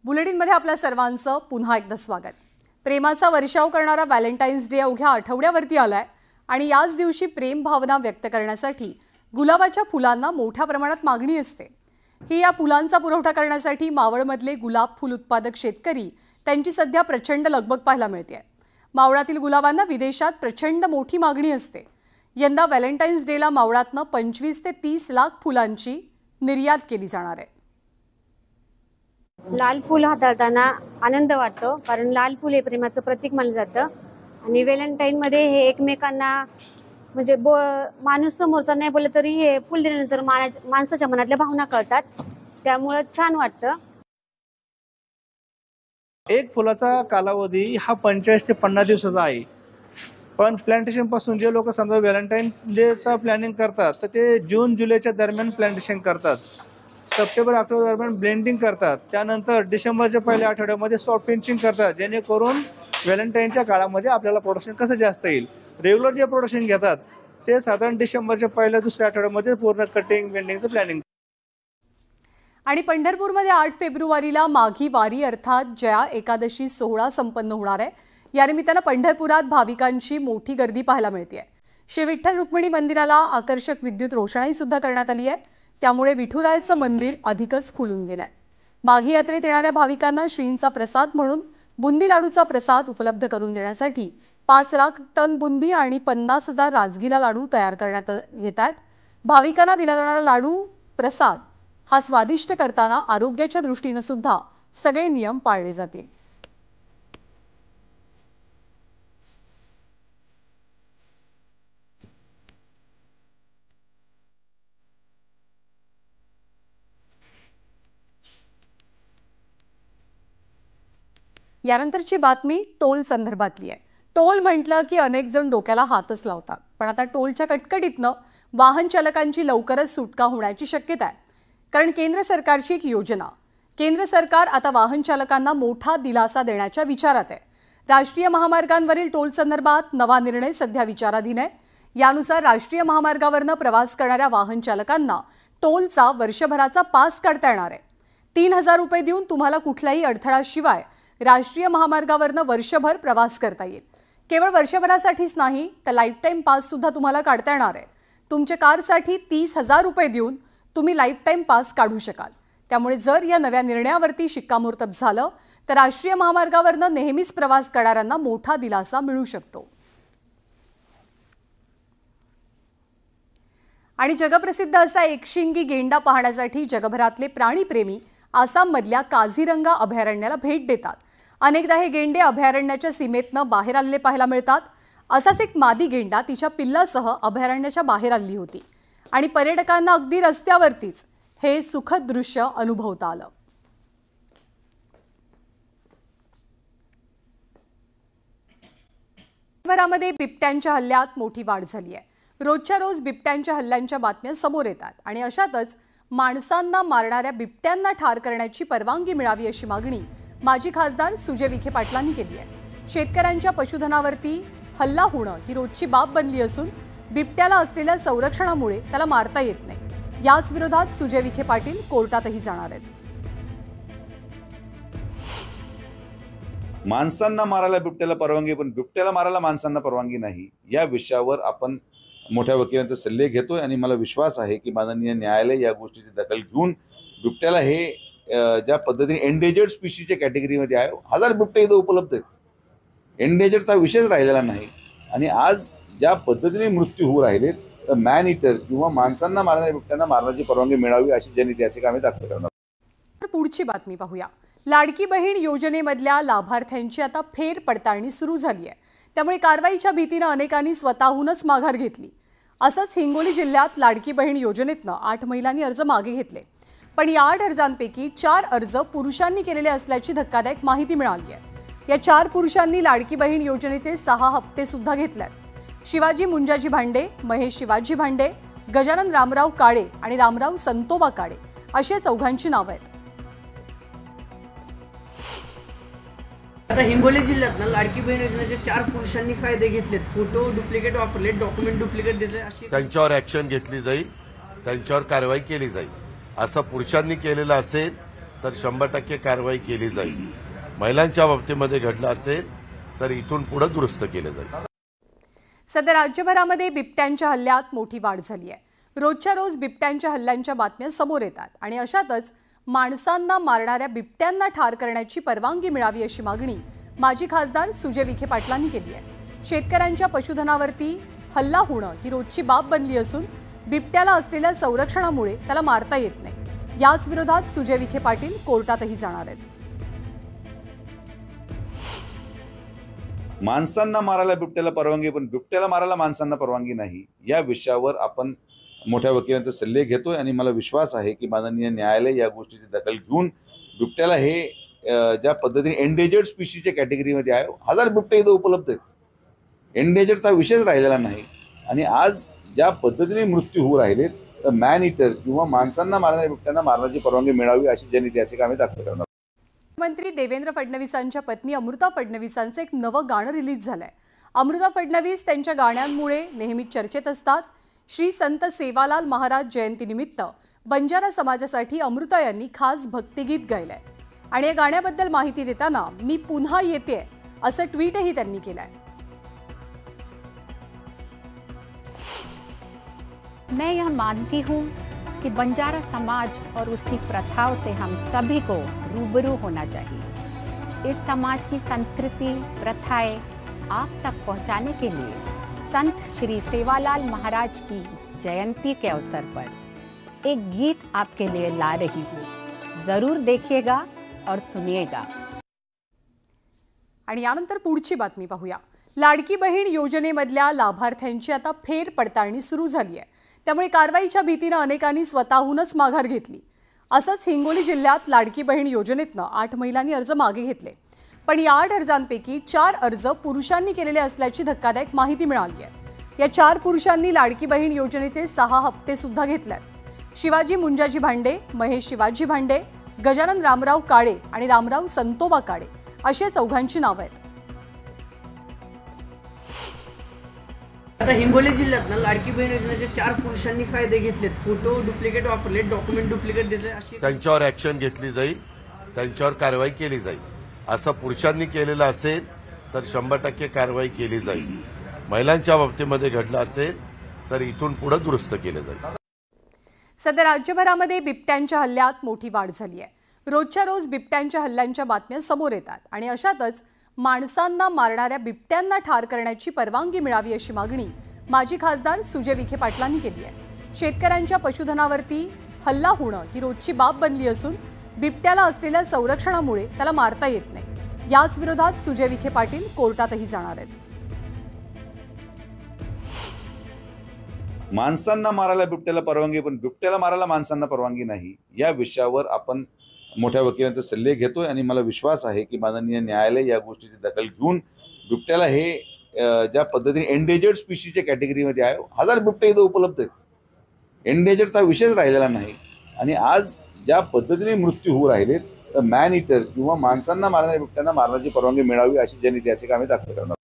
बुलेटिनमध्ये आपल्या सर्वांचं पुन्हा एकदा स्वागत। प्रेमाचा वर्षाव करणारा व्हॅलेंटाईन्स डे अवघ्या आठवड्यावरती आलाय आणि याच दिवशी प्रेम भावना व्यक्त करण्यासाठी गुलाबाच्या फुलांना मोठ्या प्रमाणात मागणी असते। ही या फुलांचा पुरवठा करण्यासाठी मावळमधले गुलाब फुल उत्पादक शेतकरी त्यांची सध्या प्रचंड लगबग पाहायला मिळते। मावळातील गुलाबांना विदेशात प्रचंड मोठी मागणी असते। यंदा व्हॅलेंटाईन्स डेला मावळातनं 25 ते 30 लाख फुलांची निर्यात केली जाणार आहे। लाल फूल हाताळताना आनंद वाटतो, कारण लाल फूल हे प्रेमाचं प्रतीक मानलं जातं आणि व्हॅलेंटाईन मध्ये हे एकमेकांना म्हणजे माणूस समोरचा नाही बोलला तरी हे फूल दिल्यानंतर माणसाच्या मनातल्या भावना कळतात, त्यामुळे छान वाटतं। एक फुलाचा कालावधी हा 45 ते 50 दिवसाचा आहे, पण प्लांटेशन पासून जे लोक समजा व्हॅलेंटाईन डेचा प्लॅनिंग करतात तर ते जून जुलैच्या दरम्यान प्लांटेशन करतात, सप्टेंबर ऑक्टोबर दरम्यान ब्लेंडिंग करतात, त्यानंतर डिसेंबरच्या पहिल्या आठवड्यामध्ये सॉफ्ट फिनिशिंग करतात, जेणेकरून व्हॅलेंटाईनच्या काळामध्ये आपल्याला प्रोडक्शन कसं जास्त येईल। रेग्युलर जे प्रोडक्शन घेतात ते साधारण डिसेंबरच्या पहिल्या दुसऱ्या आठवड्यामध्ये पूर्ण कटिंग ब्लेंडिंगचं प्लॅनिंग। आणि पंढरपूरमध्ये 8 फेब्रुवारीला माघी वारी अर्थात जया एकादशी सोहळा संपन्न होणार आहे। या निमित्तानं पंढरपुरात भाविकांची मोठी गर्दी पाहायला मिळते। श्री विठ्ठल रुक्मिणी मंदिराला आकर्षक विद्युत रोषणाई सुद्धा करण्यात आली आहे, त्यामुळे विठुरायाचं मंदिर अधिकच खुलून गेलंय। माघी यात्रेत येणाऱ्या भाविकांना श्रींचा प्रसाद म्हणून बुंदी लाडूचा प्रसाद उपलब्ध करून देण्यासाठी 5 लाख टन बुंदी आणि 50,000 राजगिरा लाडू तयार करण्यात येत आहेत। भाविकांना दिला जाणारा लाडू प्रसाद हा स्वादिष्ट करताना आरोग्याच्या दृष्टीने सुद्धा सगळे नियम पाळले जातील। यानंतरची बातमी टोल संदर्भातली आहे। टोल म्हटलं की अनेक जण डोक्याला हातच लावतात, पण आता टोलच्या कटकटीतनं वाहन चालकांची लवकरच सुटका होण्याची शक्यता आहे, कारण केंद्र सरकारची एक योजना। केंद्र सरकार आता वाहन चालकांना मोठा दिलासा देण्याच्या विचारात आहे। राष्ट्रीय महामार्गांवरील टोल संदर्भात नवा निर्णय सध्या विचाराधीन आहे। यानुसार राष्ट्रीय महामार्गावरनं प्रवास करणाऱ्या वाहन चालकांना टोलचा वर्षभराचा पास काढता येणार आहे। 3000 रुपये देऊन तुम्हाला कुठल्याही अडथळ्याशिवाय राष्ट्रीय महामार्गावरनं वर्षभर प्रवास करता येईल। केवळ वर्षभरासाठीच नाही तर लाईफ टाईम पास सुद्धा तुम्हाला काढता येणार आहे। तुमच्या कारसाठी 30,000 रुपये देऊन तुम्ही लाईफ टाईम पास काढू शकाल। त्यामुळे जर या नव्या निर्णयावरती शिक्कामोर्तब झालं तर राष्ट्रीय महामार्गावरनं नेहमीच प्रवास करणाऱ्यांना मोठा दिलासा मिळू शकतो। आणि जगप्रसिद्ध असा एकशिंगी गेंडा पाहण्यासाठी जगभरातले प्राणीप्रेमी आसाममधल्या काझीरंगा अभयारण्याला भेट देतात। अनेकदा हे गेंडे अभयारण्याच्या सीमेतनं बाहेर आलेले पाहायला मिळतात। असाच एक मादी गेंडा तिच्या पिल्लासह अभयारण्याच्या बाहेर आली होती आणि पर्यटकांना अगदी रस्त्यावरतीच हे सुखद दृश्य अनुभवता आलं। देशभरामध्ये बिबट्यांच्या हल्ल्यात मोठी वाढ झाली आहे। रोजच्या रोज बिबट्यांच्या हल्ल्यांच्या बातम्या समोर येतात आणि अशातच माणसांना मारणाऱ्या बिबट्यांना ठार करण्याची परवानगी मिळावी अशी मागणी माजी खासदार सुजय विखे पाटलांनी केली आहे। शेतकऱ्यांच्या पशुधनावरती हल्ला होणं ही रोजची बाब बनली असून बिबट्याला असलेल्या संरक्षणामुळे त्याला मारता येत नाही। याच विरोधात सुजय विखे पाटील कोर्टातही जाणार आहेत। माणसांना मारायला बिबट्याला परवानगी, पण बिबट्याला मारायला माणसांना परवानगी नाही। या विषयावर आपण मोठ्या वकिलांचे सल्ले घेतोय आणि मला विश्वास आहे की माननीय न्यायालय या गोष्टीची दखल घेऊन बिबट्याला हे ज्या पद्धतीने एंडेजर्ड स्पीशीजच्या कॅटेगरीमध्ये आहे, 1000 बिबटे इथं उपलब्ध आहेत, एंडेजर्डचा विषयच राहिलेला नाही। आणि आज ज्या पद्धतीने मृत्यू होऊ राहिले तर मॅन इटर किंवा माणसांना मारणाऱ्या बिबट्यांना मारण्याची परवानगी मिळावी अशी जनहित याचिका आम्ही दाखल करणार। पुढची बातमी पाहूया। लाडकी बहीण योजनेमधल्या लाभार्थ्यांची आता फेर पडताळणी सुरू झाली आहे, त्यामुळे कारवाईच्या भीतीने अनेकांनी स्वतःहूनच माघार घेतली। असंच हिंगोली जिल्ह्यात लाडकी बहीण योजनेतनं 8 महिलांनी अर्ज मागे घेतले, पण या 8 अर्जांपैकी 4 अर्ज पुरुषांनी केलेले असल्याची धक्कादायक माहिती मिळाली आहे। या 4 पुरुषांनी लाडकी बहीण योजनेचे 6 हप्ते सुद्धा घेतलेत। शिवाजी मुंजाजी भांडे, महेश शिवाजी भांडे, गजानन रामराव काळे आणि रामराव संतोबा काळे अशी चौघांची नावं आहेत। आता हिंगोली जिल्ह्यात लाडकी बहीण योजनेचे 4 पुरुषांनी फायदे घेतलेत, फोटो डुप्लिकेट वापरले, डॉक्युमेंट डुप्लिकेट दिले, अशी त्यांच्यावर ऍक्शन घेतली जाईल, त्यांच्यावर कारवाई केली जाईल। असं पुरुषांनी केलेलं असेल तर 100% कारवाई केली जाईल. महिलांच्या बाबतीमध्ये घडलं असेल तर इथून पुढे दुरुस्त केलं जाईल. सध्या राज्यभरामध्ये बिबट्यांच्या हल्ल्यात मोठी वाढ झाली आहे. रोजच्या रोज बिबट्यांच्या हल्ल्यांच्या बातम्या समोर येतात आणि अशातच माणसांना मारणाऱ्या बिबट्यांना ठार करण्याची परवानगी मिळावी अशी मागणी माजी खासदार सुजय विखे पाटलांनी केली आहे. शेतकऱ्यांच्या पशुधनावरती हल्ला होणं ही रोजची बाब बनली असून बिबट्याला असलेल्या संरक्षणामुळे त्याला मारता येत नाही. याच विरोधात सुजय विखे पाटील कोर्टातही जाणार आहेत. माणसांना मारायला बिबट्याला परवानगी, पण बिबट्याला मारायला माणसांना परवानगी नाही. या विषयावर आपण मोठ्या वकिलांचे सल्ले घेतोय आणि मला विश्वास आहे की माननीय न्यायालय या गोष्टीची दखल घेऊन बिबट्याला हे ज्या पद्धतीने एंडेजर्ड स्पीशीच्या कॅटेगरीमध्ये आहे, 1000 बिबटे इथं उपलब्ध आहेत. एंडेजर्डचा विषयच राहिलेला नाही. आणि आज ज्या पद्धतीने मृत्यू होऊ राहिले तर मॅन इटर किंवा माणसांना मारणाऱ्या बिबट्यांना मारण्याची परवानगी मिळावी अशी जनहित याचिका आम्ही दाखल करणार. मुख्यमंत्री देवेंद्र फडणवीसांच्या पत्नी अमृता फडणवीसांचं एक नवं गाणं रिलीज झालंय. अमृता फडणवीस त्यांच्या गाण्यांमुळे नेहमीच चर्चेत असतात. श्री संत सेवालाल महाराज जयंतीनिमित्त बंजारा समाजासाठी अमृता यांनी खास भक्तिगीत गायलंय आणि या गाण्याबद्दल माहिती देताना मी पुन्हा येते असं ट्विटही त्यांनी केलंय. मैं यह मानती हूँ कि बंजारा समाज और उसकी प्रथाओं से हम सभी को रूबरू होना चाहिए. इस समाज की संस्कृति प्रथाएं आप तक पहुँचाने के लिए संत श्री सेवालाल महाराज की जयंती के अवसर पर एक गीत आपके लिए ला रही हूँ. जरूर देखिएगा और सुनिएगा. आणि यानंतर पुढची बातमी पाहूया. लाडकी बहीण योजनेमधल्या लाभार्थ्यांची आता फेर पडताळणी सुरू झाली आहे. त्यामुळे कारवाईच्या भीतीने अनेकांनी स्वतःहूनच माघार घेतली. असंच हिंगोली जिल्ह्यात लाडकी बहीण योजनेतनं 8 महिलांनी अर्ज मागे घेतले. पण या 8 अर्जांपैकी 4 अर्ज पुरुषांनी केलेले असल्याची धक्कादायक माहिती मिळाली आहे. या 4 पुरुषांनी लाडकी बहीण योजनेचे 6 हप्ते सुद्धा घेतलेत. शिवाजी मुंजाजी भांडे, महेश शिवाजी भांडे, गजानन रामराव काळे आणि रामराव संतोबा काळे अशी चौघांची नावं आहेत. आता हिंगोली जिल्ह्यात लाडकी बहीण योजनेचे 4 पुरुषांनी फायदे घेतलेत. फोटो डुप्लिकेट वापरले, डॉक्युमेंट डुप्लिकेट दिले, अशी त्यांच्यावर ऍक्शन घेतली जाईल, त्यांच्यावर कारवाई केली जाईल. असं पुरुषांनी केलेलं असेल तर 100% कारवाई केली जाईल. महिलांच्या बाबतीमध्ये घडलं असेल तर इथून पुढे दुरुस्त केलं जाईल. सध्या राज्यभरामध्ये बिबट्यांच्या हल्ल्यात मोठी वाढ झाली आहे. रोजच्या रोज बिबट्यांच्या हल्ल्यांच्या बातम्या समोर येतात आणि अशातच माणसांना मारणाऱ्या बिबट्यांना ठार करण्याची परवानगी मिळावी अशी मागणी माजी खासदार सुजय विखे पाटलांनी केली आहे. शेतकऱ्यांच्या पशुधनावरती हल्ला होणं ही रोजची बाब बनली असून बिबट्याला असलेल्या संरक्षणामुळे त्याला मारता येत नाही. याच विरोधात सुजय विखे पाटील कोर्टातही जाणार आहेत. माणसांना मारायला बिबट्याला परवानगी, पण बिबट्याला मारायला माणसांना परवानगी नाही. या विषयावर आपण मोठ्या वकिलांचे सल्ले घेतोय आणि मला विश्वास आहे की माननीय न्यायालय या गोष्टीची दखल घेऊन बिबट्याला हे ज्या पद्धतीने एंडेजर्ड स्पीशीच्या कॅटेगरीमध्ये आहे, 1000 बिबटे इथं उपलब्ध आहेत. एंडेजर्डचा विषयच राहिलेला नाही. आणि आज ज्या पद्धतीने मृत्यू होऊ राहिले तर मॅन इटर किंवा माणसांना मारणाऱ्या बिबट्यांना मारण्याची परवानगी मिळावी अशी जनहित याचिका आम्ही दाखल करणार.